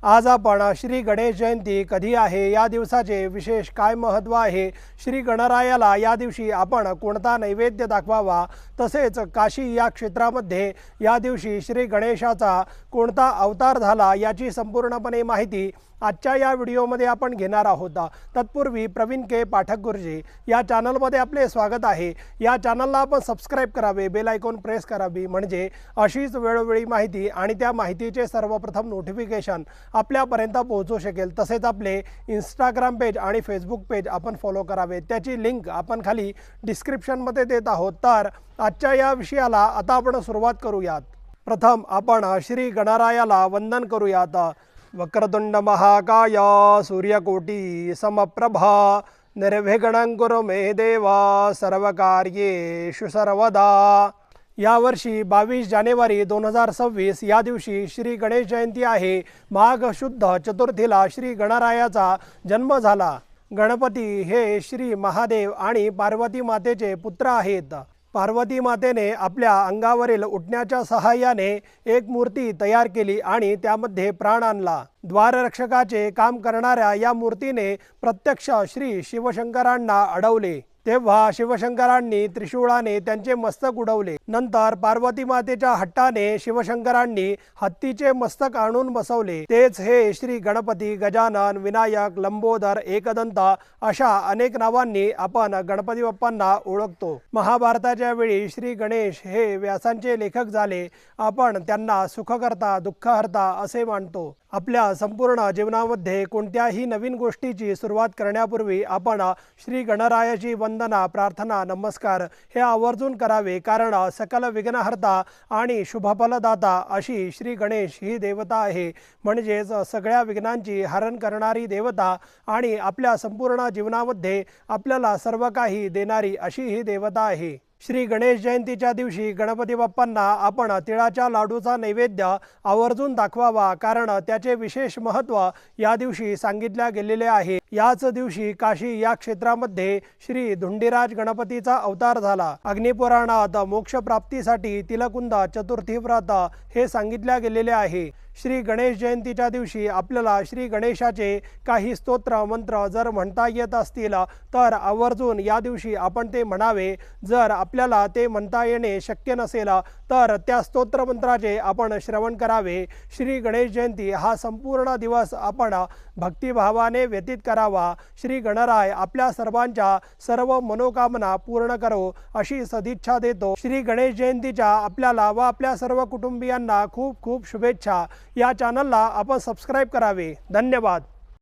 आज आपण श्री गणेश जयंती कधी आहे, या दिवसाचे विशेष काय महत्त्व आहे, श्री गणरायाला या दिवशी आपण कोणता नैवेद्य दाखवावा, तसेच काशी या क्षेत्रामध्ये या दिवशी श्री गणेशाचा कोणता अवतार झाला याची संपूर्णपणे माहिती आजच्या या व्हिडिओमध्ये आपण घेणार आहोत। तत्पूर्वी प्रवीण के पाठक गुरुजी या चॅनलमध्ये आपले स्वागत आहे। या चॅनलला आपण सबस्क्राइब करावे, बेल आयकॉन प्रेस करावी, म्हणजे अशीच वेळोवेळी माहिती आणि त्या माहितीचे सर्वप्रथम नोटिफिकेशन आपल्यापर्यंत पोहोचू शकेल। तसेच आपले इंस्टाग्राम पेज आणि फेसबुक पेज आपण फॉलो करावे, त्याची लिंक आपण खाली डिस्क्रिप्शनमध्ये देत आहोत। तर आजच्या या विषयाला आता आपण सुरुवात करूयात। प्रथम आपण श्री गणरायाला वंदन करूयात। वक्रतुंड महाकाय सूर्यकोटी समप्रभा निर्विघ्नं कुरु मे देवा सर्वकार्येषु सर्वदा। यावर्षी 22 जानेवारी 2026 या दिवशी श्री गणेश जयंती आहे। माघ शुद्ध चतुर्थीला श्री गणरायाचा जन्म झाला। गणपती हे श्री महादेव आणि पार्वती मातेचे पुत्र आहेत। पार्वती मातेने आपल्या अंगावरील उठण्याच्या सहाय्याने एक मूर्ती तयार केली आणि त्यामध्ये प्राण आणला। द्वाररक्षकाचे काम करणाऱ्या या मूर्तीने प्रत्यक्ष श्री शिवशंकरांना अडवले, तेव्हा शिवशंकरांनी त्रिशूळाने त्यांचे मस्तक उडवले। नंतर पार्वती मातेच्या हट्टाने शिवशंकरांनी हत्तीचे मस्तक आणून बसवले। तेच हे श्री गणपती, गजानन, विनायक, लंबोदर, एकदंत अशा अनेक नावांनी आपण गणपती बाप्पांना ओळखतो। महाभारताच्या वेळी श्री गणेश हे व्यासांचे लेखक झाले। आपण त्यांना सुखकर्ता, दुःखहर्ता असे मानतो। आपल्या संपूर्ण जीवनामध्ये कोणत्याही नवीन गोष्टीची सुरुवात करण्यापूर्वी आपण श्री गणरायाची वंदना, प्रार्थना, नमस्कार हे आवर्जून करावे, कारण सकल विघ्नहर्ता आणि शुभफलदाता अशी श्री गणेश ही देवता आहे। म्हणजेच सगळ्या विघ्नांची हरण करणारी देवता आणि आपल्या संपूर्ण जीवनामध्ये आपल्याला सर्व काही देणारी अशी ही देवता आहे। श्री गणेश जयंतीच्या दिवशी गणपती बाप्पांना आपण तिळाच्या लाडूचा नैवेद्य आवर्जून दाखवावा, कारण त्याचे विशेष महत्त्व या दिवशी सांगितले गेलेले आहे। याच दिवशी काशी या क्षेत्रामध्ये श्री धुंडीराज गणपतीचा अवतार झाला। अग्निपुराणात मोक्षप्राप्तीसाठी तिलकुंद चतुर्थी व्रत हे सांगितले गेलेले आहे। श्री गणेश जयंतीच्या दिवशी आपल्याला श्री गणेशाचे काही स्तोत्र मंत्र जर म्हणता येत असतील तर आवर्जून या दिवशी आपण ते म्हणावे। जर आपल्याला ते म्हणता येणे शक्य नसेल तर त्या स्तोत्र मंत्राचे आपण श्रवण करावे। श्री गणेश जयंती हा संपूर्ण दिवस आपण भक्तिभावाने व्यतीत करावा। श्री गणराय आपल्या सर्वांच्या सर्व मनोकामना पूर्ण करो अशी सदिच्छा देतो। श्री गणेश जयंतीच्या आपल्याला व आपल्या सर्व कुटुंबियांना खूप खूप शुभेच्छा। या चॅनलला आपण सबस्क्राइब करावे। धन्यवाद।